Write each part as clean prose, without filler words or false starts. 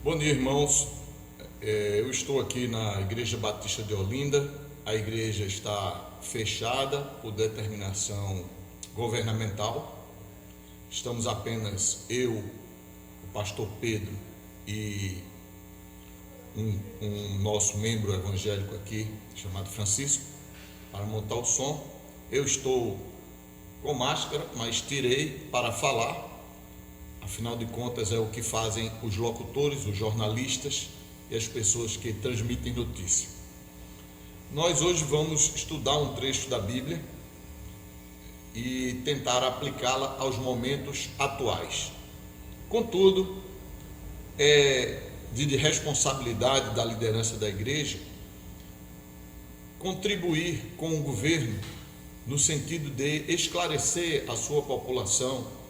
Bom dia, irmãos. Eu estou aqui na Igreja Batista de Olinda. A igreja está fechada por determinação governamental. Estamos apenas eu, o pastor Pedro e um nosso membro evangélico aqui, chamado Francisco, para montar o som. Eu estou com máscara, mas tirei para falar. Afinal de contas, é o que fazem os locutores, os jornalistas e as pessoas que transmitem notícia. Nós hoje vamos estudar um trecho da Bíblia e tentar aplicá-la aos momentos atuais. Contudo, é de responsabilidade da liderança da igreja contribuir com o governo no sentido de esclarecer a sua população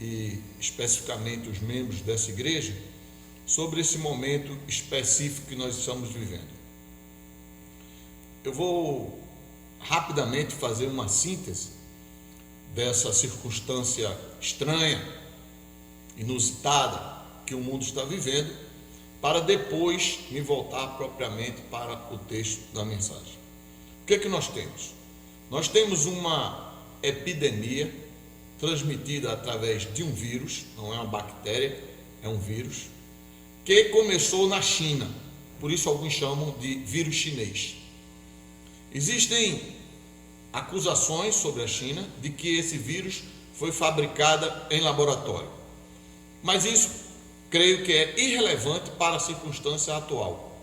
e especificamente os membros dessa igreja sobre esse momento específico que nós estamos vivendo. Eu vou rapidamente fazer uma síntese dessa circunstância estranha, inusitada que o mundo está vivendo, para depois me voltar propriamente para o texto da mensagem. O que é que nós temos? Nós temos uma epidemia transmitida através de um vírus, não é uma bactéria, é um vírus, que começou na China, por isso alguns chamam de vírus chinês. Existem acusações sobre a China de que esse vírus foi fabricado em laboratório, mas isso creio que é irrelevante para a circunstância atual.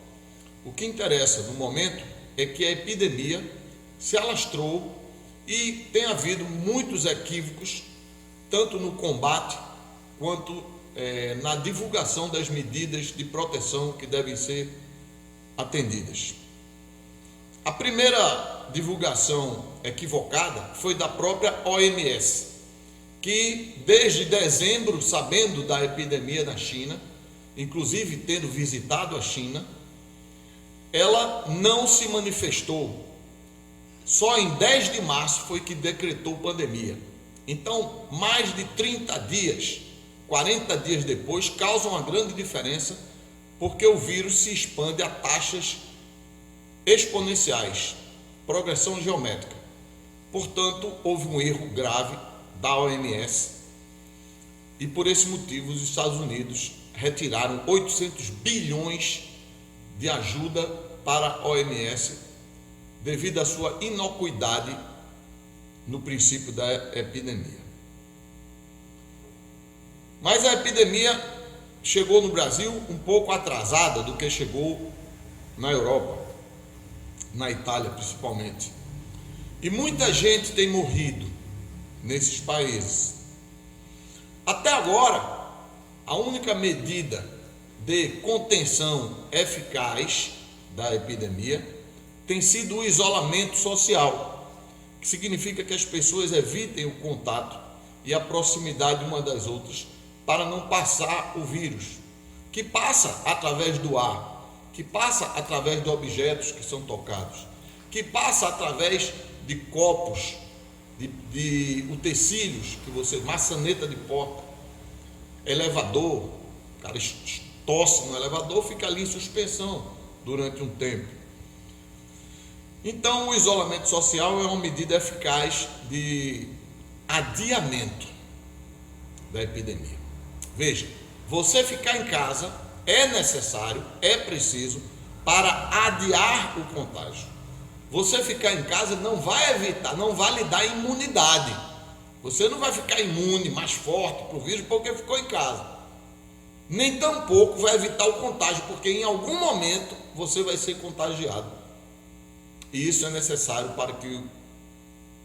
O que interessa no momento é que a epidemia se alastrou e tem havido muitos equívocos, tanto no combate quanto na divulgação das medidas de proteção que devem ser atendidas. A primeira divulgação equivocada foi da própria OMS, que desde dezembro, sabendo da epidemia na China, inclusive tendo visitado a China, ela não se manifestou. Só em 10 de março foi que decretou pandemia. Então, mais de 30 dias, 40 dias depois, causa uma grande diferença, porque o vírus se expande a taxas exponenciais, progressão geométrica. Portanto, houve um erro grave da OMS e, por esse motivo, os Estados Unidos retiraram 800 bilhões de ajuda para a OMS, devido à sua inocuidade no princípio da epidemia. Mas a epidemia chegou no Brasil um pouco atrasada do que chegou na Europa, na Itália principalmente. E muita gente tem morrido nesses países. Até agora, a única medida de contenção eficaz da epidemia tem sido o isolamento social, que significa que as pessoas evitem o contato e a proximidade uma das outras para não passar o vírus, que passa através do ar, que passa através de objetos que são tocados, que passa através de copos, de utensílios que você, maçaneta de porta, elevador, o cara tosse no elevador, fica ali em suspensão durante um tempo. Então, o isolamento social é uma medida eficaz de adiamento da epidemia. Veja, você ficar em casa é necessário, é preciso para adiar o contágio. Você ficar em casa não vai evitar, não vai lhe dar imunidade. Você não vai ficar imune, mais forte para o vírus porque ficou em casa. Nem tampouco vai evitar o contágio, porque em algum momento você vai ser contagiado. E isso é necessário para que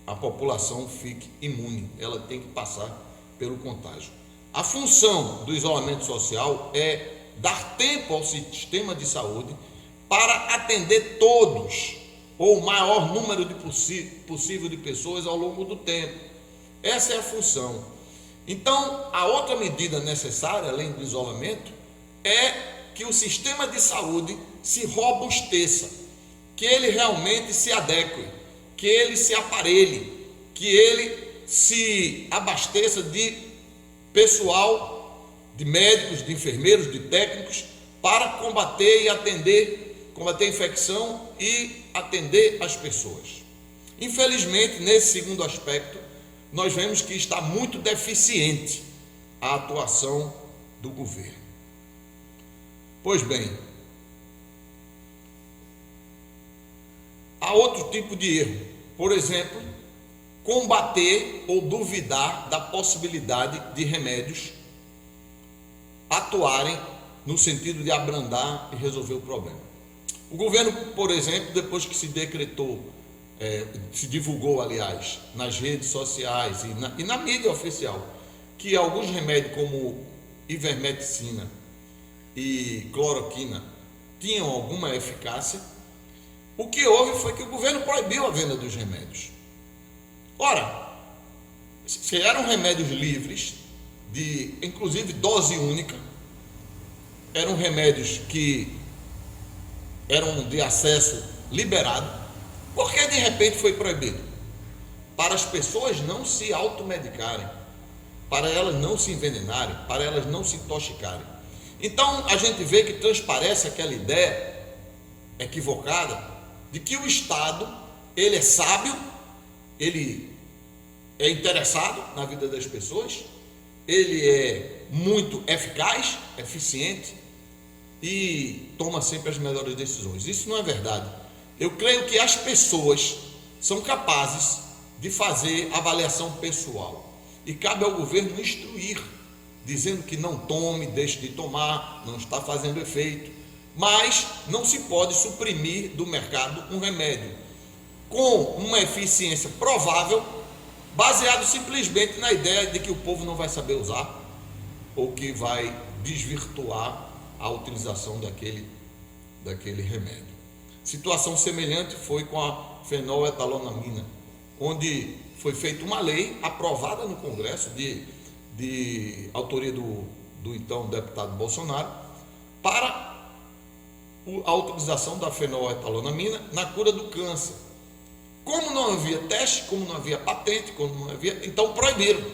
a população fique imune, ela tem que passar pelo contágio. A função do isolamento social é dar tempo ao sistema de saúde para atender todos, ou o maior número possível de pessoas ao longo do tempo. Essa é a função. Então, a outra medida necessária, além do isolamento, é que o sistema de saúde se robusteça, que ele realmente se adeque, que ele se aparelhe, que ele se abasteça de pessoal, de médicos, de enfermeiros, de técnicos, para combater a infecção e atender as pessoas. Infelizmente, nesse segundo aspecto, nós vemos que está muito deficiente a atuação do governo. Pois bem, há outro tipo de erro, por exemplo, combater ou duvidar da possibilidade de remédios atuarem no sentido de abrandar e resolver o problema. O governo, por exemplo, depois que se decretou, se divulgou, aliás, nas redes sociais e na mídia oficial, que alguns remédios como ivermectina e cloroquina tinham alguma eficácia, o que houve foi que o governo proibiu a venda dos remédios. Ora, se eram remédios livres, inclusive dose única, eram remédios que eram de acesso liberado, por que de repente foi proibido? Para as pessoas não se automedicarem, para elas não se envenenarem, para elas não se intoxicarem. Então a gente vê que transparece aquela ideia equivocada de que o Estado, ele é sábio, ele é interessado na vida das pessoas, ele é muito eficaz, eficiente e toma sempre as melhores decisões. Isso não é verdade. Eu creio que as pessoas são capazes de fazer avaliação pessoal e cabe ao governo instruir, dizendo que não tome, deixe de tomar, não está fazendo efeito, mas não se pode suprimir do mercado um remédio com uma eficiência provável, baseado simplesmente na ideia de que o povo não vai saber usar ou que vai desvirtuar a utilização daquele remédio. Situação semelhante foi com a fenoletalonamina, onde foi feita uma lei aprovada no Congresso de autoria do então deputado Bolsonaro para a utilização da fenoletalonamina na cura do câncer. Como não havia teste, como não havia patente, então proibiram.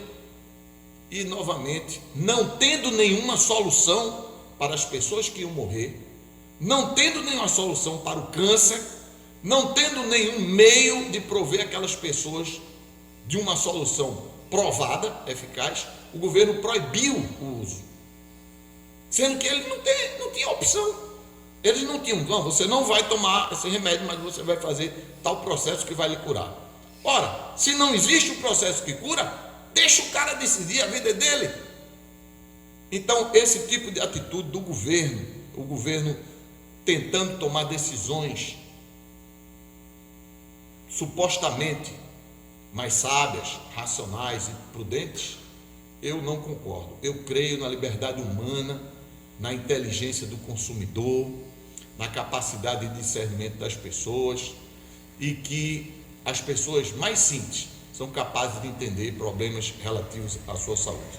E novamente, não tendo nenhuma solução para as pessoas que iam morrer, não tendo nenhuma solução para o câncer, não tendo nenhum meio de prover aquelas pessoas de uma solução provada, eficaz, o governo proibiu o uso, sendo que ele não tinha opção. Eles não tinham, não, você não vai tomar esse remédio, mas você vai fazer tal processo que vai lhe curar. Ora, se não existe um processo que cura, deixa o cara decidir a vida dele. Então, esse tipo de atitude do governo, o governo tentando tomar decisões supostamente mais sábias, racionais e prudentes, eu não concordo. Eu creio na liberdade humana, na inteligência do consumidor, na capacidade de discernimento das pessoas e que as pessoas mais simples são capazes de entender problemas relativos à sua saúde.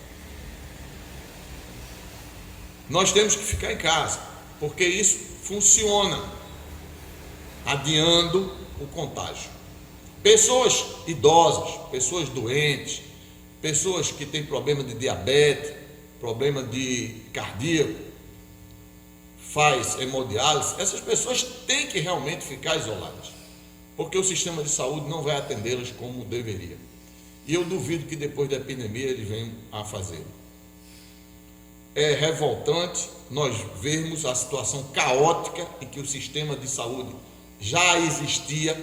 Nós temos que ficar em casa, porque isso funciona, adiando o contágio. Pessoas idosas, pessoas doentes, pessoas que têm problema de diabetes, problema de cardíaco, faz hemodiálise, essas pessoas têm que realmente ficar isoladas, porque o sistema de saúde não vai atendê-las como deveria. E eu duvido que depois da epidemia eles venham a fazê-lo. É revoltante nós vermos a situação caótica em que o sistema de saúde já existia.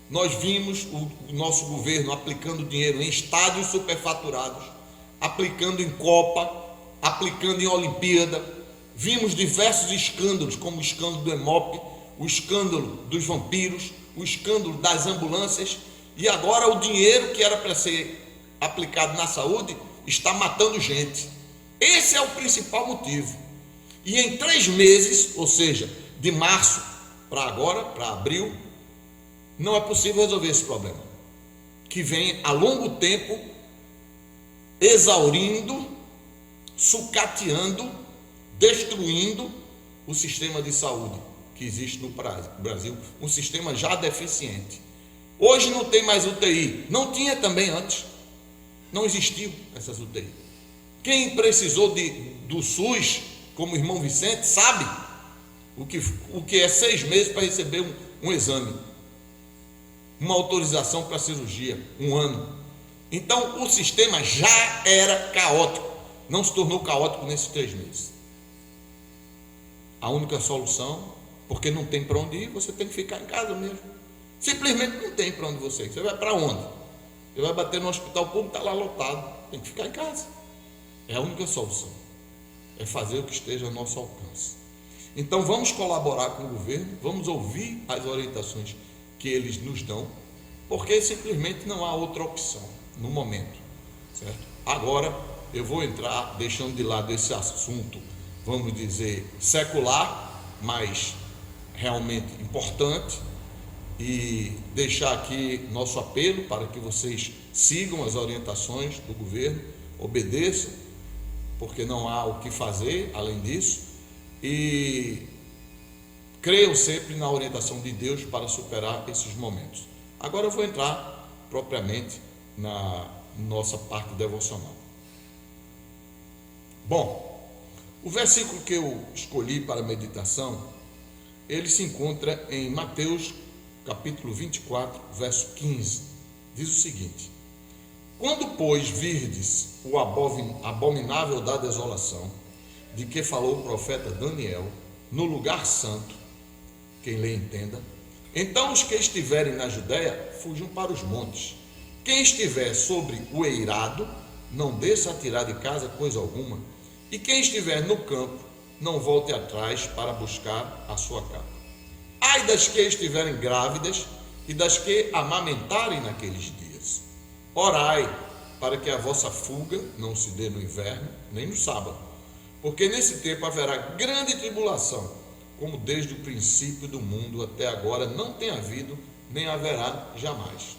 Nós vimos o nosso governo aplicando dinheiro em estádios superfaturados, aplicando em Copa, aplicando em Olimpíada. Vimos diversos escândalos, como o escândalo do Hemop, o escândalo dos vampiros, o escândalo das ambulâncias, e agora o dinheiro que era para ser aplicado na saúde está matando gente. Esse é o principal motivo. E em 3 meses, ou seja, de março para agora, para abril, não é possível resolver esse problema, que vem a longo tempo exaurindo, sucateando, destruindo o sistema de saúde que existe no Brasil, um sistema já deficiente. Hoje não tem mais UTI, não tinha também antes, não existiam essas UTI. Quem precisou do SUS como o irmão Vicente, sabe o que é 6 meses para receber um exame, uma autorização para cirurgia, 1 ano. Então o sistema já era caótico, não se tornou caótico nesses 3 meses. A única solução, porque não tem para onde ir, você tem que ficar em casa mesmo. Simplesmente não tem para onde você ir. Você vai para onde? Você vai bater no hospital público, está lá lotado, tem que ficar em casa. É a única solução, é fazer o que esteja ao nosso alcance. Então vamos colaborar com o governo, vamos ouvir as orientações que eles nos dão, porque simplesmente não há outra opção no momento, certo? Agora eu vou entrar, deixando de lado esse assunto, vamos dizer, secular, mas realmente importante, e deixar aqui nosso apelo para que vocês sigam as orientações do governo, obedeçam, porque não há o que fazer além disso, e creiam sempre na orientação de Deus para superar esses momentos. Agora eu vou entrar propriamente na nossa parte devocional. Bom, o versículo que eu escolhi para a meditação, ele se encontra em Mateus capítulo 24, verso 15. Diz o seguinte: quando, pois, virdes o abominável da desolação, de que falou o profeta Daniel, no lugar santo, quem lê entenda, então os que estiverem na Judéia fujam para os montes. Quem estiver sobre o eirado, não desça a tirar de casa coisa alguma, e quem estiver no campo, não volte atrás para buscar a sua capa. Ai das que estiverem grávidas e das que amamentarem naqueles dias. Orai para que a vossa fuga não se dê no inverno, nem no sábado, porque nesse tempo haverá grande tribulação, como desde o princípio do mundo até agora não tem havido, nem haverá jamais.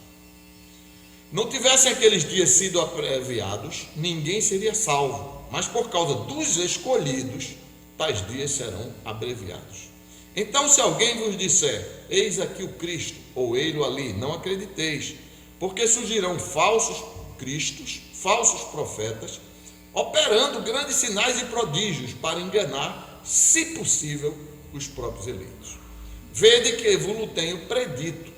Não tivessem aqueles dias sido abreviados, ninguém seria salvo, mas por causa dos escolhidos, tais dias serão abreviados. Então, se alguém vos disser, eis aqui o Cristo, ou ei-lo ali, não acrediteis, porque surgirão falsos cristos, falsos profetas, operando grandes sinais e prodígios para enganar, se possível, os próprios eleitos. Vede que vos tenho predito.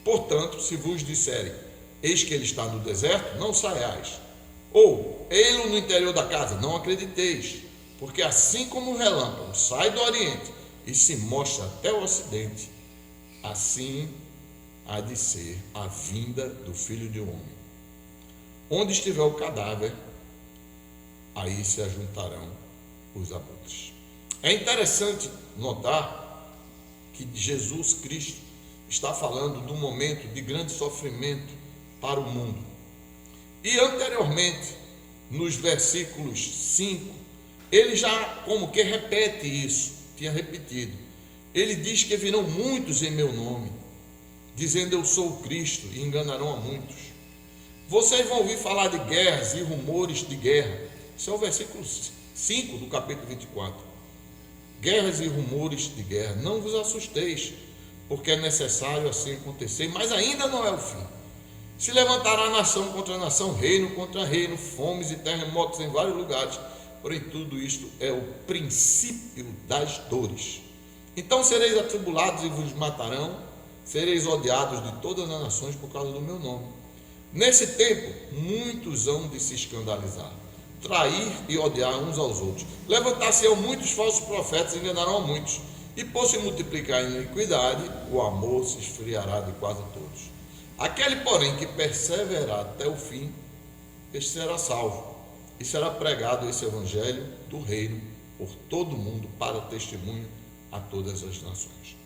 Portanto, se vos disserem, eis que ele está no deserto, não saiais. Ou, ei-lo no interior da casa, não acrediteis, porque assim como o relâmpago sai do oriente e se mostra até o ocidente, assim há de ser a vinda do Filho do Homem. Onde estiver o cadáver, aí se ajuntarão os abutres. É interessante notar que Jesus Cristo está falando de um momento de grande sofrimento para o mundo. E anteriormente, nos versículos 5, ele já como que repete isso, tinha repetido. Ele diz que virão muitos em meu nome, dizendo eu sou o Cristo, e enganarão a muitos. Vocês vão ouvir falar de guerras e rumores de guerra. Isso é o versículo 5 do capítulo 24. Guerras e rumores de guerra, não vos assusteis, porque é necessário assim acontecer, mas ainda não é o fim. Se levantará nação contra nação, reino contra reino, fomes e terremotos em vários lugares, porém tudo isto é o princípio das dores. Então sereis atribulados e vos matarão, sereis odiados de todas as nações por causa do meu nome. Nesse tempo, muitos hão de se escandalizar, trair e odiar uns aos outros. Levantar-se-ão muitos falsos profetas e enganarão a muitos. E por se multiplicar a iniquidade, o amor se esfriará de quase todos. Aquele, porém, que perseverar até o fim, este será salvo. E será pregado esse evangelho do reino por todo o mundo para testemunho a todas as nações.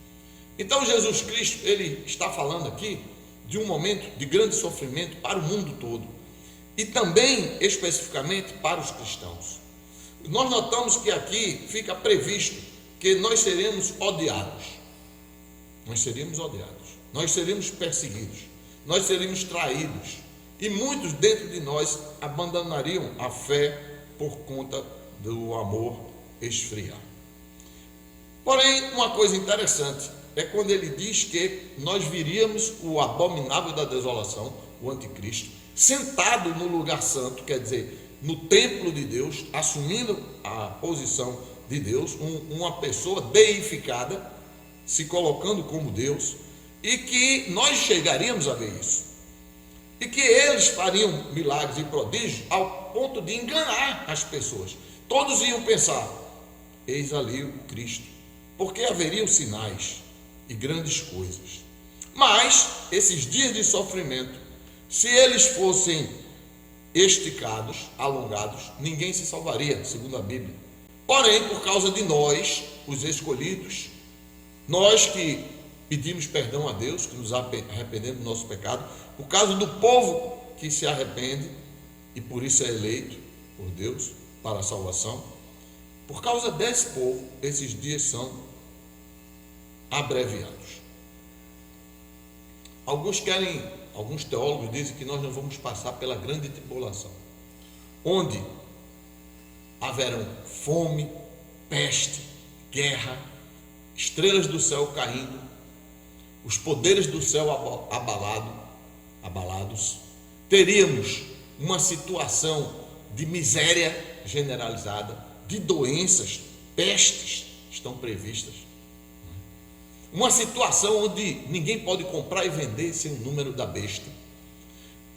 Então Jesus Cristo, ele está falando aqui de um momento de grande sofrimento para o mundo todo. E também, especificamente, para os cristãos. Nós notamos que aqui fica previsto que nós seremos odiados. Nós seríamos odiados. Nós seríamos perseguidos. Nós seríamos traídos. E muitos dentro de nós abandonariam a fé por conta do amor esfriar. Porém, uma coisa interessante é quando ele diz que nós viríamos o abominável da desolação, o anticristo, sentado no lugar santo, quer dizer, no templo de Deus, assumindo a posição de Deus, uma pessoa deificada, se colocando como Deus, e que nós chegaríamos a ver isso, e que eles fariam milagres e prodígios ao ponto de enganar as pessoas. Todos iam pensar: eis ali o Cristo, porque haveriam sinais e grandes coisas. Mas esses dias de sofrimento, se eles fossem esticados, alongados, ninguém se salvaria, segundo a Bíblia. Porém, por causa de nós, os escolhidos, nós que pedimos perdão a Deus, que nos arrependemos do nosso pecado, por causa do povo que se arrepende e por isso é eleito por Deus para a salvação, por causa desse povo, esses dias são abreviados. Alguns teólogos dizem que nós não vamos passar pela grande tribulação, onde haverão fome, peste, guerra, estrelas do céu caindo, os poderes do céu abalados, teríamos uma situação de miséria generalizada, de doenças, pestes estão previstas, uma situação onde ninguém pode comprar e vender sem o número da besta.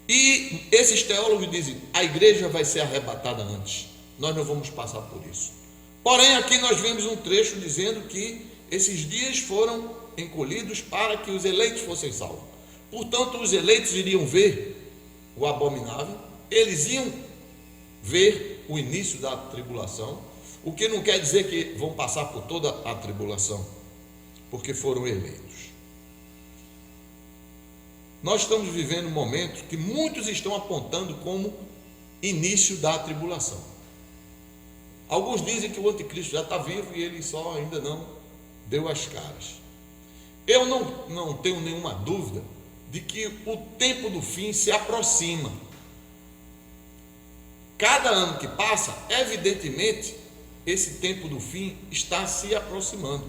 E esses teólogos dizem: a igreja vai ser arrebatada antes, nós não vamos passar por isso. Porém, aqui nós vemos um trecho dizendo que esses dias foram encolhidos para que os eleitos fossem salvos. Portanto, os eleitos iriam ver o abominável, eles iam ver o início da tribulação, o que não quer dizer que vão passar por toda a tribulação, porque foram eleitos. Nós estamos vivendo um momento que muitos estão apontando como início da tribulação. Alguns dizem que o anticristo já está vivo e ele só ainda não deu as caras. Eu não tenho nenhuma dúvida de que o tempo do fim se aproxima. Cada ano que passa, evidentemente, esse tempo do fim está se aproximando.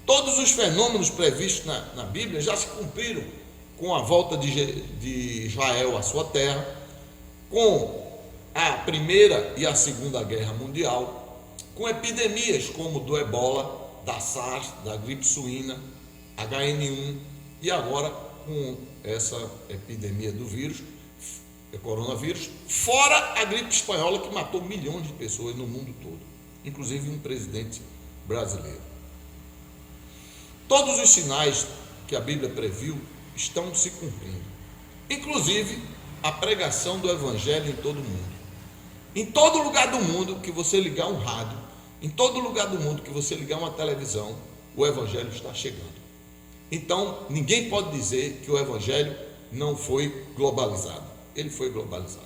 Todos os fenômenos previstos na Bíblia já se cumpriram com a volta de Israel à sua terra, com a Primeira e a Segunda Guerra Mundial, com epidemias como do Ebola, da SARS, da gripe suína, HN1 e agora com essa epidemia do vírus, coronavírus, fora a gripe espanhola que matou milhões de pessoas no mundo todo, inclusive um presidente brasileiro. Todos os sinais que a Bíblia previu estão se cumprindo, inclusive a pregação do Evangelho em todo o mundo. Em todo lugar do mundo que você ligar um rádio, em todo lugar do mundo que você ligar uma televisão, o Evangelho está chegando. Então, ninguém pode dizer que o Evangelho não foi globalizado. Ele foi globalizado.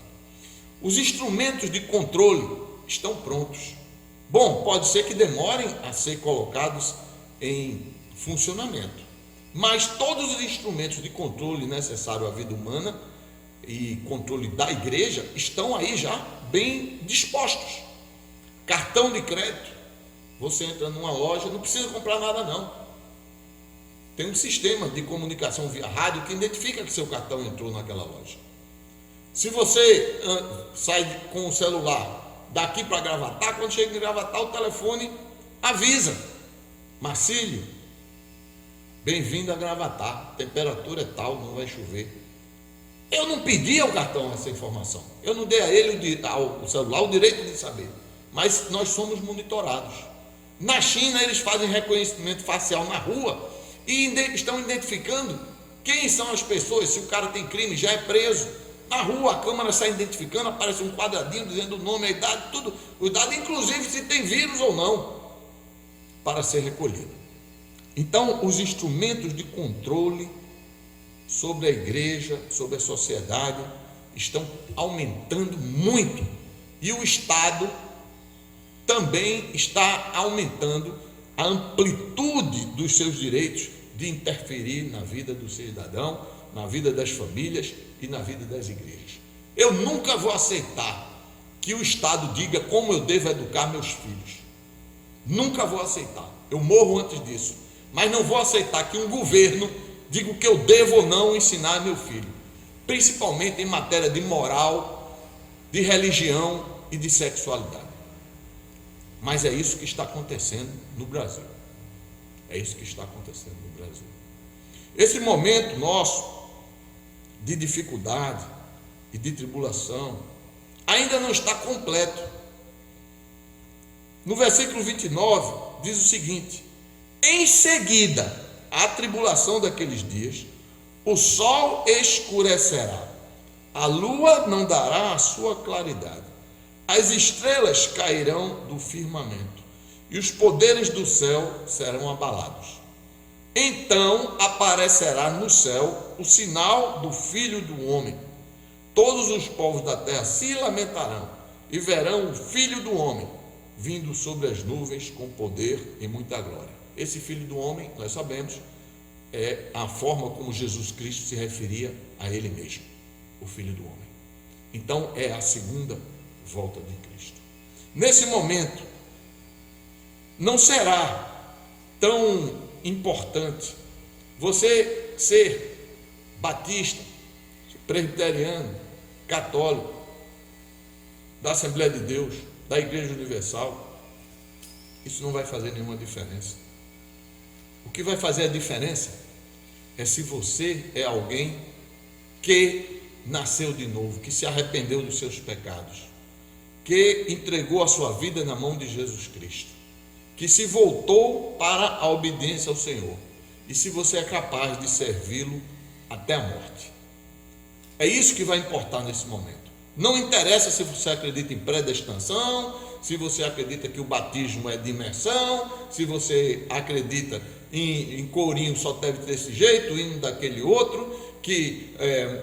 Os instrumentos de controle estão prontos. Bom, pode ser que demorem a ser colocados em funcionamento, mas todos os instrumentos de controle necessários à vida humana e controle da igreja estão aí já bem dispostos. Cartão de crédito, você entra numa loja, não precisa comprar nada não. Tem um sistema de comunicação via rádio que identifica que seu cartão entrou naquela loja. Se você sai com o celular daqui para Gravatá, quando chega em Gravatá, o telefone avisa: Marcílio, bem-vindo a Gravatá, temperatura é tal, não vai chover. Eu não pedi ao cartão essa informação, eu não dei a ele, ao celular, o direito de saber, mas nós somos monitorados. Na China, eles fazem reconhecimento facial na rua e estão identificando quem são as pessoas. Se o cara tem crime, já é preso. Na rua, a câmera sai identificando, aparece um quadradinho dizendo o nome, a idade, tudo, o dado, inclusive se tem vírus ou não, para ser recolhido. Então, os instrumentos de controle sobre a igreja, sobre a sociedade, estão aumentando muito, e o Estado também está aumentando a amplitude dos seus direitos de interferir na vida do cidadão, na vida das famílias e na vida das igrejas. Eu nunca vou aceitar que o Estado diga como eu devo educar meus filhos. Nunca vou aceitar. Eu morro antes disso. Mas não vou aceitar que um governo diga o que eu devo ou não ensinar meu filho, principalmente em matéria de moral, de religião e de sexualidade. Mas é isso que está acontecendo no Brasil. É isso que está acontecendo no Brasil. Esse momento nosso de dificuldade e de tribulação ainda não está completo. No versículo 29 diz o seguinte: em seguida à tribulação daqueles dias, o sol escurecerá, a lua não dará a sua claridade, as estrelas cairão do firmamento e os poderes do céu serão abalados. Então aparecerá no céu o sinal do Filho do Homem. Todos os povos da terra se lamentarão e verão o Filho do Homem vindo sobre as nuvens com poder e muita glória. Esse Filho do Homem, nós sabemos, é a forma como Jesus Cristo se referia a ele mesmo, o Filho do Homem. Então é a segunda volta de Cristo. Nesse momento, não será tão importante você ser batista, presbiteriano, católico, da Assembleia de Deus, da Igreja Universal. Isso não vai fazer nenhuma diferença. O que vai fazer a diferença é se você é alguém que nasceu de novo, que se arrependeu dos seus pecados, que entregou a sua vida na mão de Jesus Cristo, que se voltou para a obediência ao Senhor, e se você é capaz de servi-lo até a morte. É isso que vai importar nesse momento. Não interessa se você acredita em predestinação, se você acredita que o batismo é de imersão, se você acredita em corinho só deve ter desse jeito, hino daquele outro, que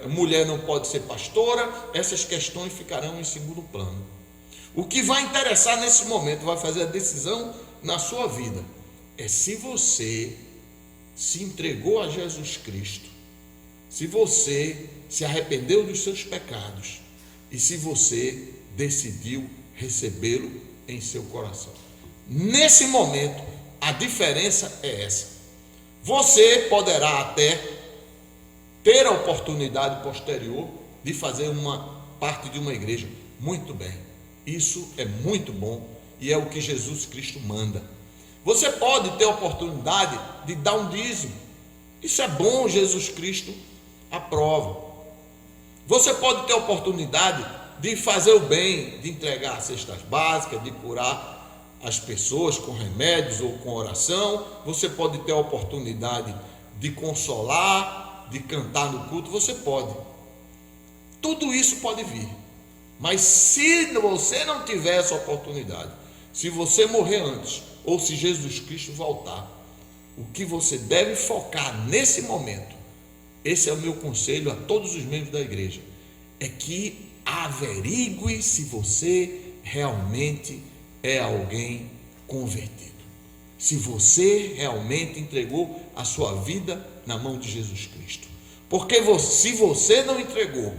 mulher não pode ser pastora. Essas questões ficarão em segundo plano. O que vai interessar nesse momento, vai fazer a decisão na sua vida, é se você se entregou a Jesus Cristo, se você se arrependeu dos seus pecados e se você decidiu recebê-lo em seu coração. Nesse momento, a diferença é essa. Você poderá até ter a oportunidade posterior de fazer uma parte de uma igreja. Muito bem, isso é muito bom e é o que Jesus Cristo manda. Você pode ter a oportunidade de dar um dízimo. Isso é bom, Jesus Cristo aprova. Você pode ter a oportunidade de fazer o bem, de entregar cestas básicas, de curar as pessoas com remédios ou com oração. Você pode ter a oportunidade de consolar, de cantar no culto. Você pode. Tudo isso pode vir. Mas se você não tiver essa oportunidade, se você morrer antes, ou se Jesus Cristo voltar, o que você deve focar nesse momento, esse é o meu conselho a todos os membros da igreja, é que averigue se você realmente é alguém convertido, se você realmente entregou a sua vida na mão de Jesus Cristo. Porque se você não entregou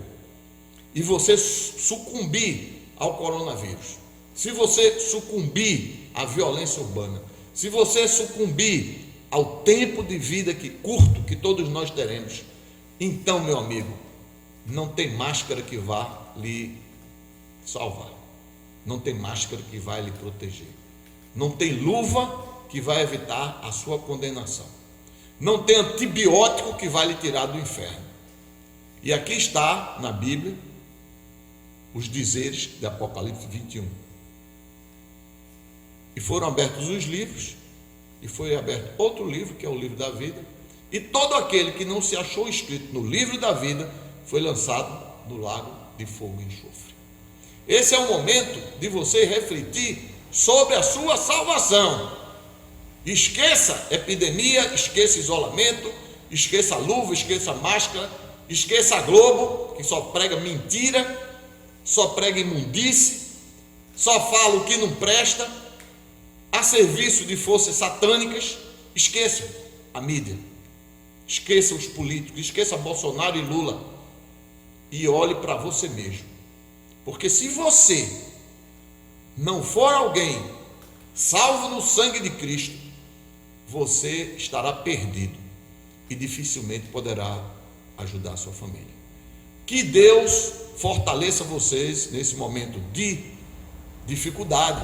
e você sucumbir ao coronavírus, se você sucumbir à violência urbana, se você sucumbir ao tempo de vida curto que todos nós teremos, então, meu amigo, não tem máscara que vá lhe salvar, não tem máscara que vai lhe proteger, não tem luva que vai evitar a sua condenação, não tem antibiótico que vai lhe tirar do inferno. E aqui está na Bíblia os dizeres de Apocalipse 21. E foram abertos os livros, e foi aberto outro livro, que é o livro da vida, e todo aquele que não se achou escrito no livro da vida foi lançado no lago de fogo e enxofre. Esse é o momento de você refletir sobre a sua salvação. Esqueça epidemia, esqueça isolamento, esqueça a luva, esqueça a máscara, esqueça a Globo, que só prega mentira, só prega imundície, só fala o que não presta, a serviço de forças satânicas. Esqueça a mídia, esqueça os políticos, esqueça Bolsonaro e Lula e olhe para você mesmo, porque se você não for alguém salvo no sangue de Cristo, você estará perdido e dificilmente poderá ajudar a sua família. Que Deus fortaleça vocês nesse momento de dificuldade,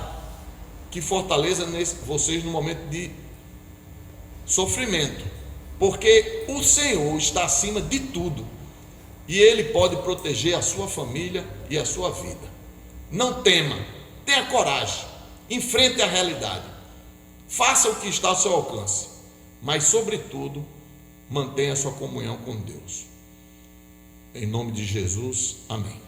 que fortaleça vocês no momento de sofrimento, porque o Senhor está acima de tudo e Ele pode proteger a sua família e a sua vida. Não tema, tenha coragem, enfrente a realidade, faça o que está ao seu alcance, mas sobretudo mantenha a sua comunhão com Deus. Em nome de Jesus, amém.